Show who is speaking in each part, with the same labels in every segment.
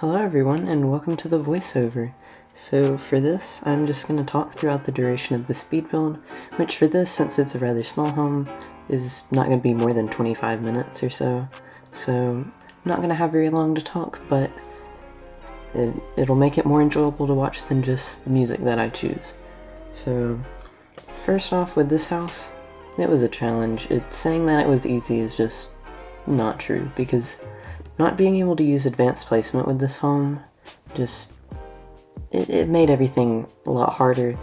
Speaker 1: Hello everyone and welcome to the voiceover. So for this, I'm just going to talk throughout the duration of the speed build, which for this, since it's a rather small home, is not going to be more than 25 minutes or so. So I'm not going to have very long to talk, but it'll make it more enjoyable to watch than just the music that I choose. So first off, with this house, it was a challenge. Saying that it was easy is just not true, because not being able to use advanced placement with this home it made everything a lot harder.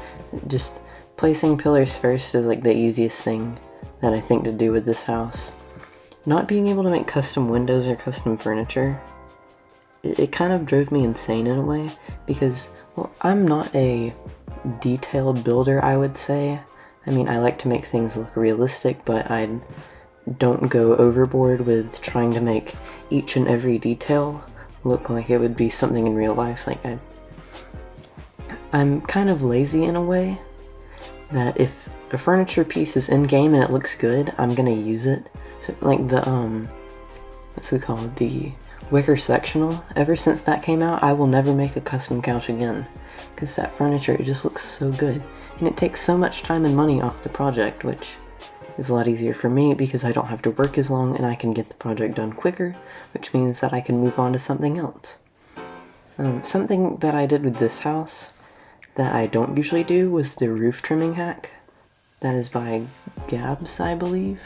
Speaker 1: Just placing pillars first is like the easiest thing that I think to do with this house. Not being able to make custom windows or custom furniture, it kind of drove me insane in a way, because, well, I'm not a detailed builder, I would say. I mean, I like to make things look realistic, but I don't go overboard with trying to make each and every detail look like it would be something in real life. Like, I'm kind of lazy in a way, that if a furniture piece is in-game and it looks good, I'm gonna use it. So, like the, what's it called? The wicker sectional. Ever since that came out, I will never make a custom couch again, because that furniture, it just looks so good. And it takes so much time and money off the project, which is a lot easier for me because I don't have to work as long and I can get the project done quicker, which means that I can move on to something else. Something that I did with this house that I don't usually do was the roof trimming hack. That is by Gabs, I believe.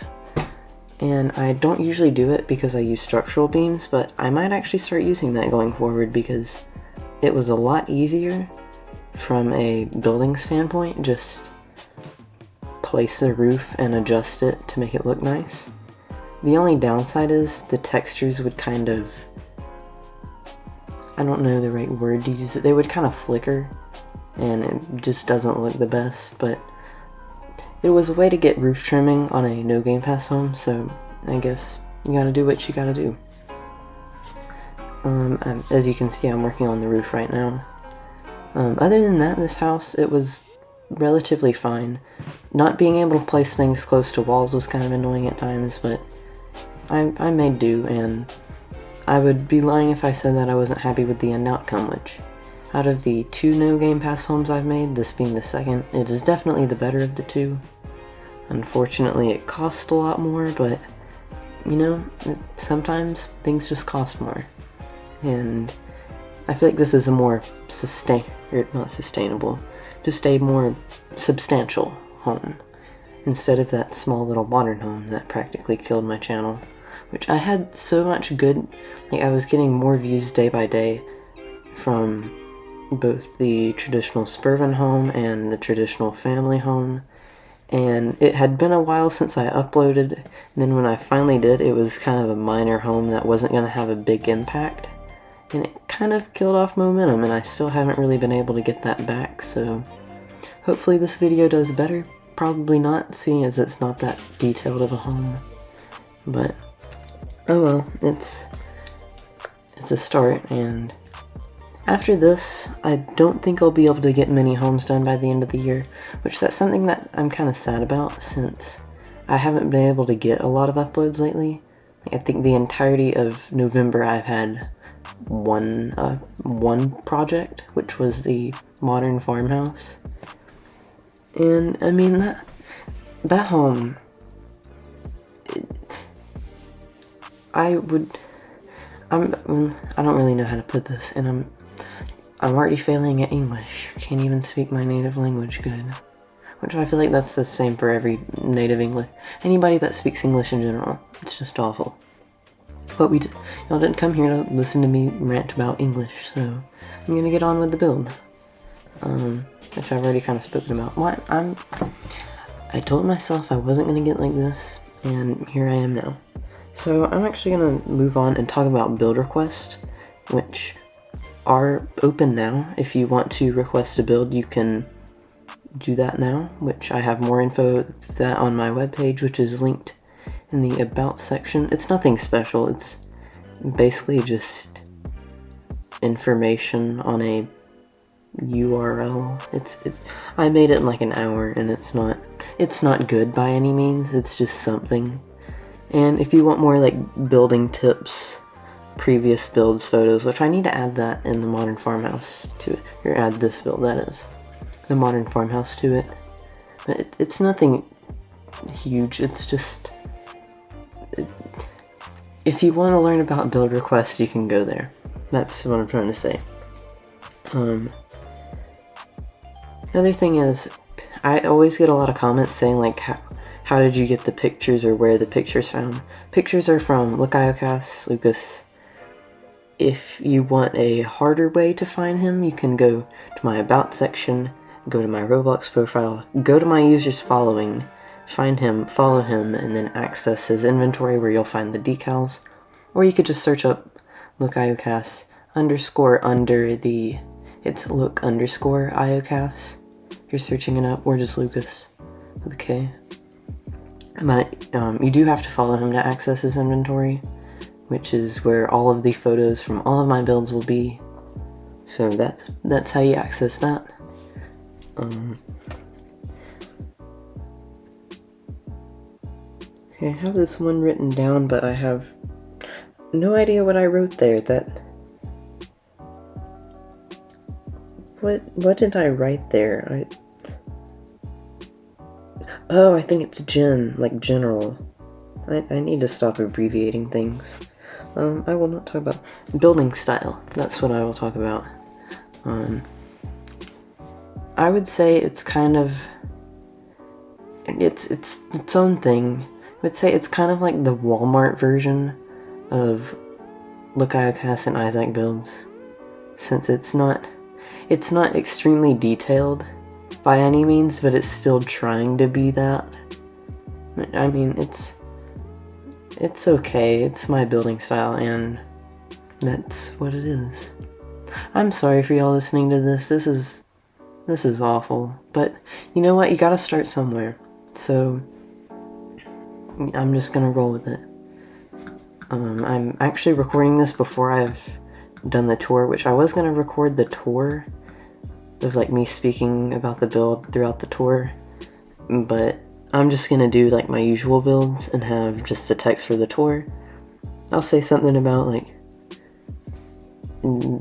Speaker 1: And I don't usually do it because I use structural beams, but I might actually start using that going forward because it was a lot easier from a building standpoint. Just place the roof and adjust it to make it look nice. The only downside is the textures would kind of, I don't know the right word to use, they would kind of flicker and it just doesn't look the best, but it was a way to get roof trimming on a no Gamepass home, so I guess you gotta do what you gotta do. As you can see, I'm working on the roof right now. Other than that, this house, it was relatively fine. Not being able to place things close to walls was kind of annoying at times, but I made do, and I would be lying if I said that I wasn't happy with the end outcome, which, out of the 2 no Gamepass homes I've made, this being the second, it is definitely the better of the 2. Unfortunately, it cost a lot more, but, you know, sometimes things just cost more. And I feel like this is a more not sustainable, just a more substantial home, instead of that small little modern home that practically killed my channel, which I had so much good, like I was getting more views day by day from both the traditional suburban home and the traditional family home, and it had been a while since I uploaded, and then when I finally did, it was kind of a minor home that wasn't going to have a big impact, and it kind of killed off momentum, and I still haven't really been able to get that back, so hopefully this video does better. Probably not, seeing as it's not that detailed of a home, but oh well, it's a start, and after this, I don't think I'll be able to get many homes done by the end of the year, which that's something that I'm kind of sad about, since I haven't been able to get a lot of uploads lately. I think the entirety of November I've had one project, which was the modern farmhouse. And I mean, that home, I don't really know how to put this, and I'm already failing at English. Can't even speak my native language good. Which I feel like that's the same for every native English. Anybody that speaks English in general. It's just awful. But y'all didn't come here to listen to me rant about English, so I'm gonna get on with the build. Which I've already kind of spoken about. I told myself I wasn't gonna get like this, and here I am now. So I'm actually gonna move on and talk about build requests, which are open now. If you want to request a build, you can do that now, which I have more info of that on my webpage, which is linked in the About section. It's nothing special, it's basically just information on a URL. I made it in like an hour, and it's not good by any means, it's just something. And if you want more like building tips previous builds photos, which I need to add that in the modern farmhouse to it, or add this build, that is, the modern farmhouse to it. But it's nothing huge, it's just, if you want to learn about build requests, you can go there. That's what I'm trying to say. Another thing is, I always get a lot of comments saying like, how did you get the pictures, or where the pictures found? Pictures are from Lucas. If you want a harder way to find him, you can go to my About section, go to my Roblox profile, go to my users following, find him, follow him, and then access his inventory where you'll find the decals. Or you could just search up Lucas underscore under the, it's look underscore iocast. If you're searching it up, or just Lucas with a K. But you do have to follow him to access his inventory, which is where all of the photos from all of my builds will be. So that's how you access that. Okay, I have this one written down, but I have no idea what I wrote there. What did I write there? Oh, I think it's gen, like general. I need to stop abbreviating things. I will not talk about building style. That's what I will talk about. I would say it's kind of, it's its own thing. I would say it's kind of like the Walmart version of Lucas and Isaac builds, since it's not extremely detailed by any means, but it's still trying to be that. I mean, it's okay, it's my building style, and that's what it is. I'm sorry for y'all listening to this, this is awful, but you know what, you gotta start somewhere, so I'm just gonna roll with it. I'm actually recording this before I've done the tour, which I was gonna record the tour of like me speaking about the build throughout the tour, but I'm just gonna do like my usual builds and have just the text for the tour. I'll say something about like,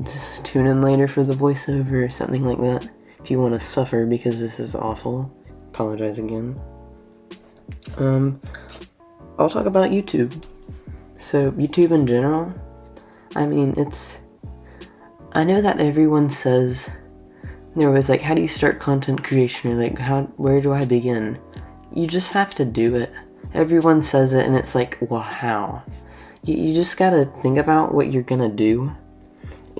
Speaker 1: just tune in later for the voiceover or something like that if you want to suffer, because this is awful. Apologize again. I'll talk about YouTube. So YouTube in general, I mean, I know that everyone says, there was like, how do you start content creation, or like, where do I begin? You just have to do it. Everyone says it, and it's like, well, how? You just gotta think about what you're gonna do,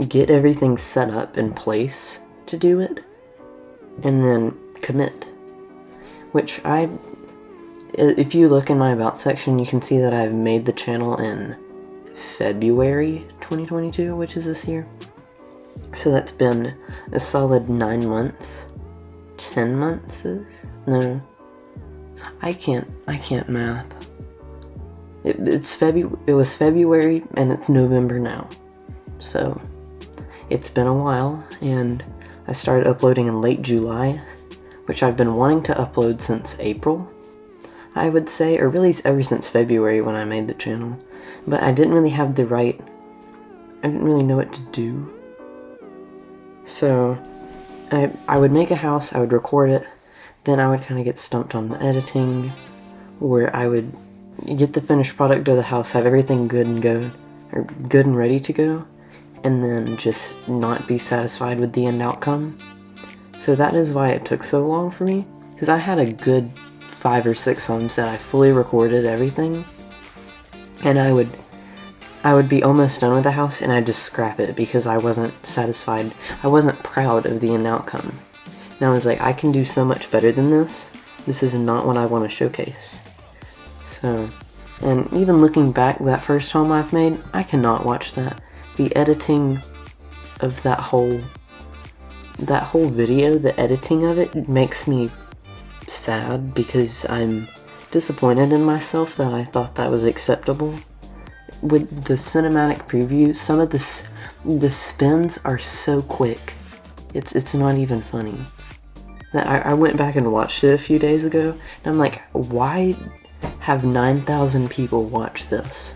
Speaker 1: get everything set up in place to do it, and then commit. Which if you look in my About section, you can see that I've made the channel in February 2022, which is this year. So that's been a solid 9 months. 10 months is? No. I can't math. It was February and it's November now. So it's been a while, and I started uploading in late July, which I've been wanting to upload since April, I would say, or really ever since February when I made the channel. But I didn't really have I didn't really know what to do. So I would make a house, I would record it, then I would kind of get stumped on the editing, where I would get the finished product of the house, have everything good and ready to go, and then just not be satisfied with the end outcome. So that is why it took so long for me, because I had a good 5 or 6 homes that I fully recorded everything, and I would be almost done with the house and I'd just scrap it because I wasn't satisfied. I wasn't proud of the end outcome. And I was like, I can do so much better than this. This is not what I want to showcase. So, and even looking back, that first home I've made, I cannot watch that. The editing of that whole video, the editing of it makes me sad because I'm disappointed in myself that I thought that was acceptable. With the cinematic preview, some of the spins are so quick. It's not even funny. I went back and watched it a few days ago, and I'm like, why have 9,000 people watch this?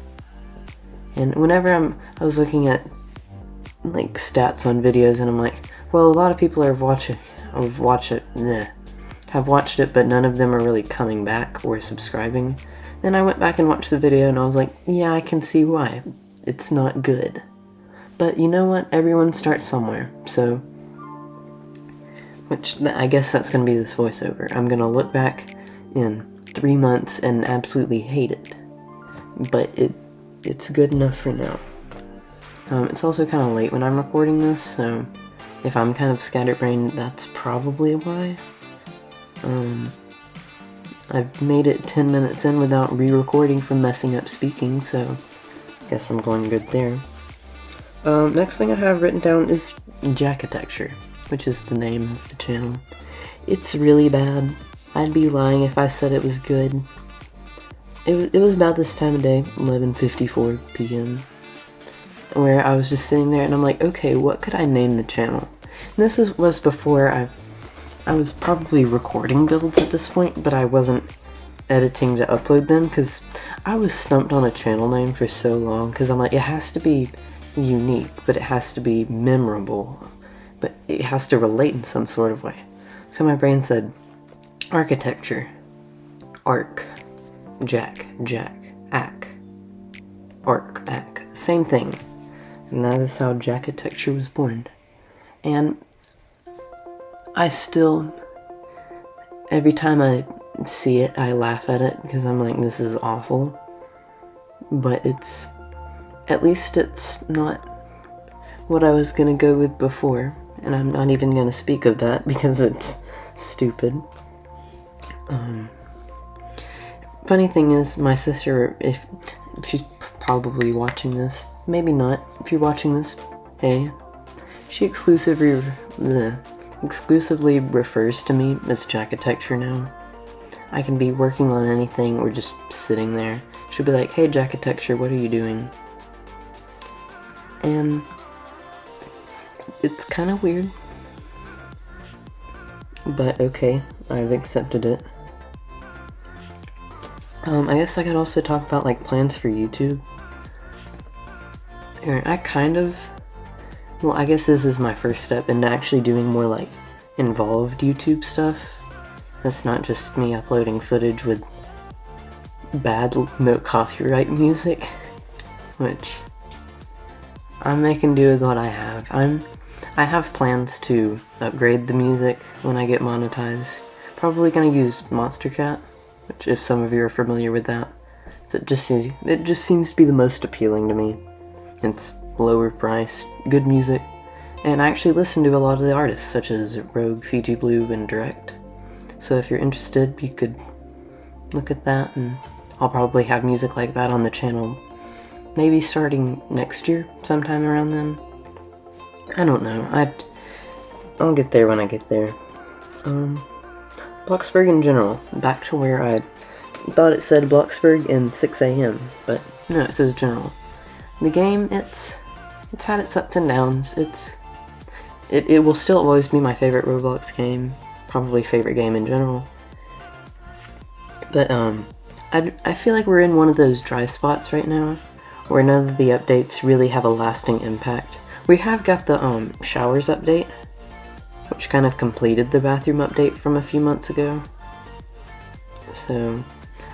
Speaker 1: And whenever I was looking at like stats on videos, and I'm like, well, a lot of people have watched it, but none of them are really coming back or subscribing. Then I went back and watched the video, and I was like, yeah, I can see why. It's not good. But you know what? Everyone starts somewhere, so... Which, I guess that's going to be this voiceover. I'm going to look back in 3 months and absolutely hate it. But it's good enough for now. It's also kind of late when I'm recording this, so if I'm kind of scatterbrained, that's probably why. I've made it 10 minutes in without re-recording from messing up speaking, so I guess I'm going good there. Next thing I have written down is Jackitecture, which is the name of the channel. It's really bad. I'd be lying if I said it was good. It was about this time of day, 11:54 p.m., where I was just sitting there and I'm like, okay, what could I name the channel? And this was before I was probably recording builds at this point, but I wasn't editing to upload them, because I was stumped on a channel name for so long, because I'm like, it has to be unique, but it has to be memorable, but it has to relate in some sort of way. So my brain said, architecture, arc, jack, ack, arc, ack, same thing. And that is how Jackitecture was born. And I still, every time I see it, I laugh at it, because I'm like, this is awful. But at least it's not what I was gonna go with before, and I'm not even gonna speak of that because it's stupid. Funny thing is, my sister, if she's probably watching this, maybe not, if you're watching this, hey, she exclusively refers to me as Jackitecture now. I can be working on anything or just sitting there. She'll be like, hey Jackitecture, what are you doing? And it's kind of weird, but okay, I've accepted it. I guess I could also talk about like plans for YouTube. I guess this is my first step into actually doing more like involved YouTube stuff. That's not just me uploading footage with bad no copyright music, which I'm making do with what I have. I have plans to upgrade the music when I get monetized. Probably gonna use Monster Cat, which, if some of you are familiar with that, it just seems to be the most appealing to me. It's lower priced, good music, and I actually listen to a lot of the artists, such as Rogue, Fiji Blue, and Direct. So if you're interested, you could look at that, and I'll probably have music like that on the channel, maybe starting next year, sometime around then. I don't know, I'll get there when I get there. Bloxburg in general, back to where I thought it said Bloxburg in 6 a.m., but no, it says general. The game, it's had its ups and downs. It will still always be my favorite Roblox game, probably favorite game in general. But I feel like we're in one of those dry spots right now, where none of the updates really have a lasting impact. We have got the showers update, which kind of completed the bathroom update from a few months ago. So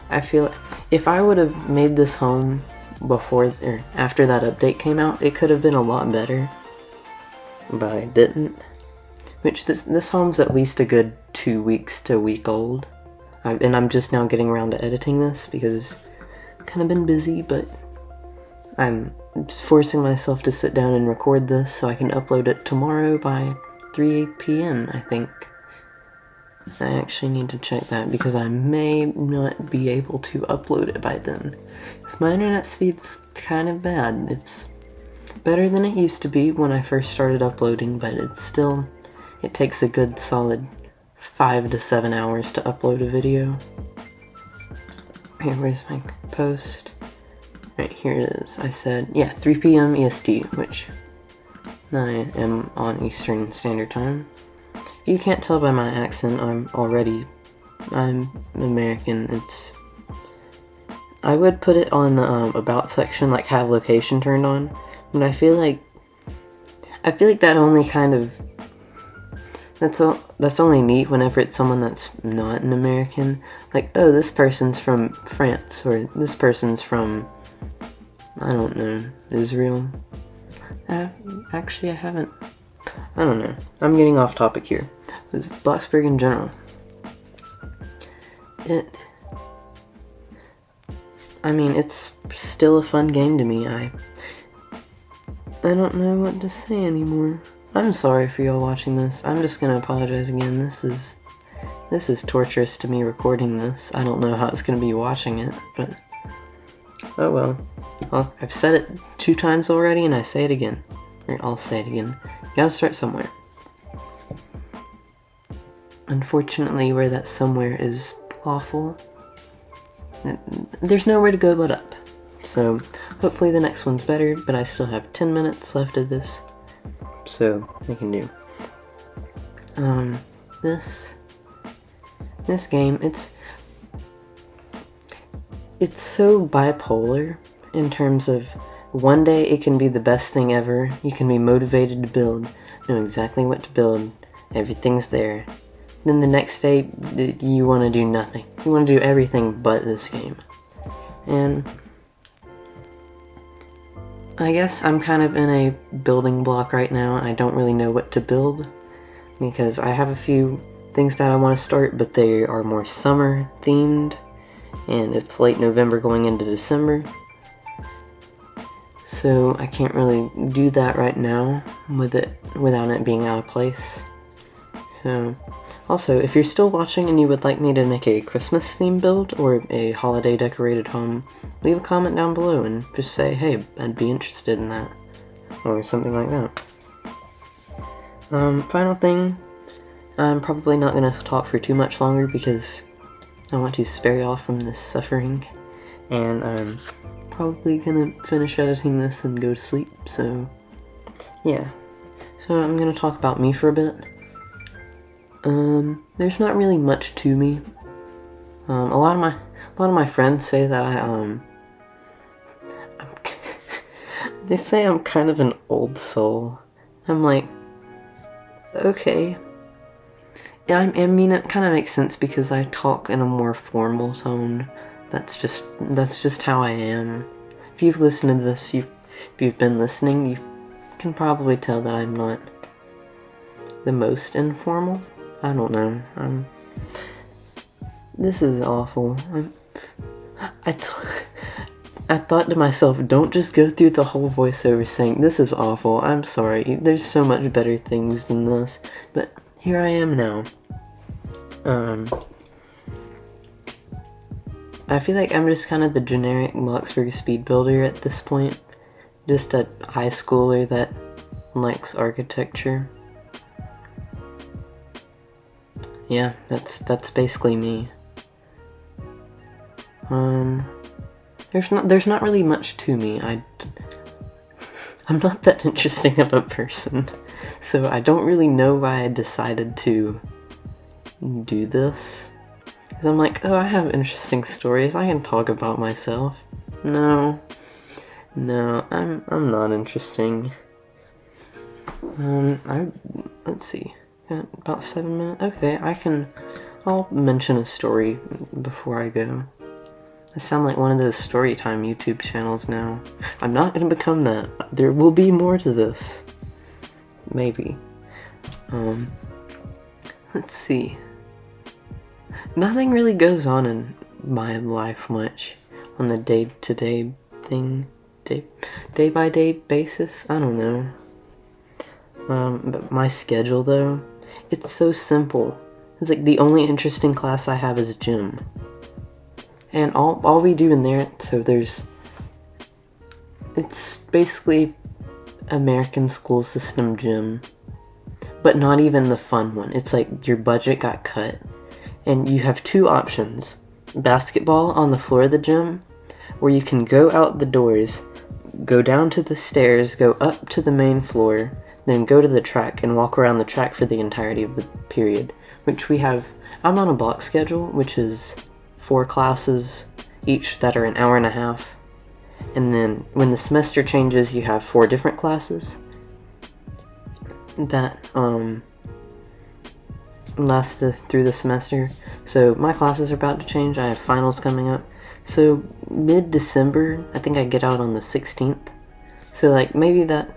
Speaker 1: I feel if I would have made this home before or after that update came out, it could have been a lot better, but I didn't. Which this home's at least a good 2 weeks to a week old, and I'm just now getting around to editing this because it's kind of been busy, but I'm forcing myself to sit down and record this so I can upload it tomorrow by 3 p.m. I think. I actually need to check that because I may not be able to upload it by then. Because my internet speed's kind of bad. It's better than it used to be when I first started uploading, but it takes a good solid 5 to 7 hours to upload a video. Okay, where's my post? Right, here it is. I said, yeah, 3 p.m. EST, which I am on Eastern Standard Time. You can't tell by my accent, I'm American. I would put it on the about section, like have location turned on, but I feel like that only kind of, that's only neat whenever it's someone that's not an American. Like, oh, this person's from France, or this person's from, I don't know, Israel. Actually, I haven't. I don't know. I'm getting off topic here. It's Bloxburg in general. I mean, it's still a fun game to me. I don't know what to say anymore. I'm sorry for y'all watching this. I'm just gonna apologize again. This is torturous to me recording this. I don't know how it's gonna be watching it, but oh well. I've said it 2 times already, and I say it again. Or I'll say it again. You gotta start somewhere. Unfortunately, where that somewhere is awful, there's nowhere to go but up. So hopefully the next one's better, but I still have 10 minutes left of this, so I can do. This game, it's so bipolar in terms of one day it can be the best thing ever, you can be motivated to build, know exactly what to build, everything's there. Then the next day, you want to do nothing. You want to do everything but this game. And I guess I'm kind of in a building block right now. I don't really know what to build, because I have a few things that I want to start, but they are more summer themed, and it's late November going into December. So I can't really do that right now without it being out of place. So, also, if you're still watching and you would like me to make a Christmas theme build or a holiday decorated home, leave a comment down below and just say, hey, I'd be interested in that, or something like that. Final thing, I'm probably not going to talk for too much longer because I want to spare y'all from this suffering, and I'm probably going to finish editing this and go to sleep, so yeah. So I'm going to talk about me for a bit. There's not really much to me. A lot of my friends say that they say I'm kind of an old soul. I'm like, okay. Yeah, I mean, it kind of makes sense because I talk in a more formal tone. That's just how I am. If you've listened to this, if you've been listening, you can probably tell that I'm not the most informal. I don't know. This is awful. I thought to myself, don't just go through the whole voiceover saying, this is awful, I'm sorry, there's so much better things than this, but here I am now. I feel like I'm just kind of the generic Bloxburg Speedbuilder at this point. Just a high schooler that likes architecture. Yeah, that's basically me. There's not really much to me. I'm not that interesting of a person, so I don't really know why I decided to do this. Because I'm like, oh, I have interesting stories, I can talk about myself. No, I'm not interesting. Let's see. Got about 7 minutes. Okay, I'll mention a story before I go. I sound like one of those storytime YouTube channels now. I'm not gonna become that. There will be more to this. Maybe. Let's see. Nothing really goes on in my life much on the day-to-day thing. Day-by-day basis? I don't know. But my schedule, though, it's so simple. It's like the only interesting class I have is gym. And all we do in there, so it's basically American school system gym, but not even the fun one. It's like your budget got cut, and you have 2 options. Basketball on the floor of the gym, where you can go out the doors, go down to the stairs, go up to the main floor, then go to the track and walk around the track for the entirety of the period, which we have. I'm on a block schedule, which is 4 classes each that are an hour and a half. And then when the semester changes, you have 4 different classes that last through the semester. So my classes are about to change. I have finals coming up. So mid-December, I think I get out on the 16th. So like maybe the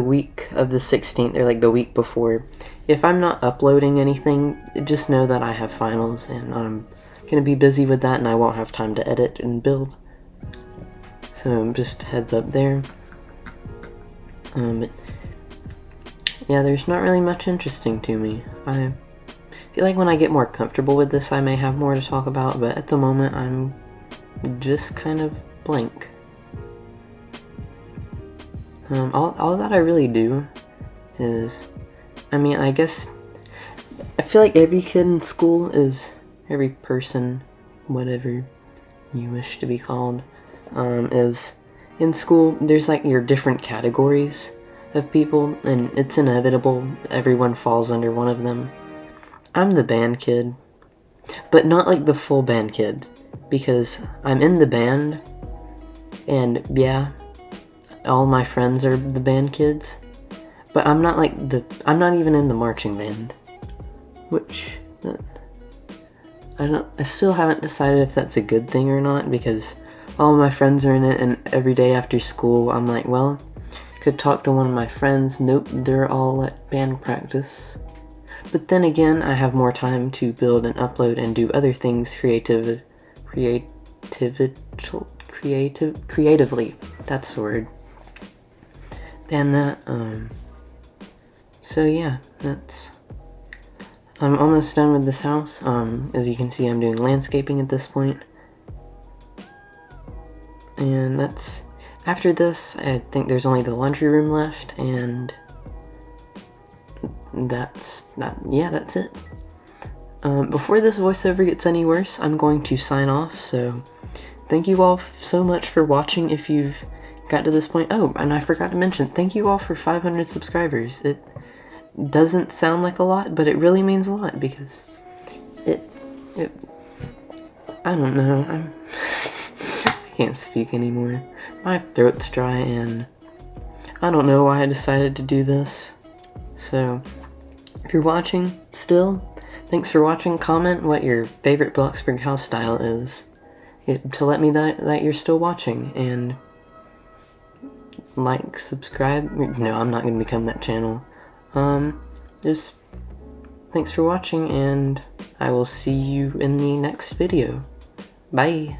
Speaker 1: week of the 16th or like the week before. If I'm not uploading anything, just know that I have finals and I'm gonna be busy with that and I won't have time to edit and build. So just heads up there. Yeah, there's not really much interesting to me. I feel like when I get more comfortable with this, I may have more to talk about, but at the moment, I'm just kind of blank. All that I really do is, I mean, I guess, I feel like every kid in school is, every person, whatever you wish to be called, is in school, there's like your different categories of people, and it's inevitable everyone falls under one of them. I'm the band kid, but not like the full band kid, because I'm in the band, and yeah, all my friends are the band kids, but I'm not like I'm not even in the marching band, which, I still haven't decided if that's a good thing or not, because all my friends are in it, and every day after school, I'm like, well, could talk to one of my friends. Nope, they're all at band practice. But then again, I have more time to build and upload and do other things creatively. That's the word. And that, so yeah, I'm almost done with this house. As you can see, I'm doing landscaping at this point. And after this, I think there's only the laundry room left, and that's it. Before this voiceover gets any worse, I'm going to sign off, so thank you all so much for watching if you've got to this point. Oh, and I forgot to mention, thank you all for 500 subscribers. It doesn't sound like a lot, but it really means a lot, because I don't know, I can't speak anymore. My throat's dry, and I don't know why I decided to do this. So, if you're watching still, thanks for watching. Comment what your favorite Bloxburg house style is, to let me that you're still watching, and like, subscribe. No, I'm not going to become that channel. Just thanks for watching, and I will see you in the next video. Bye!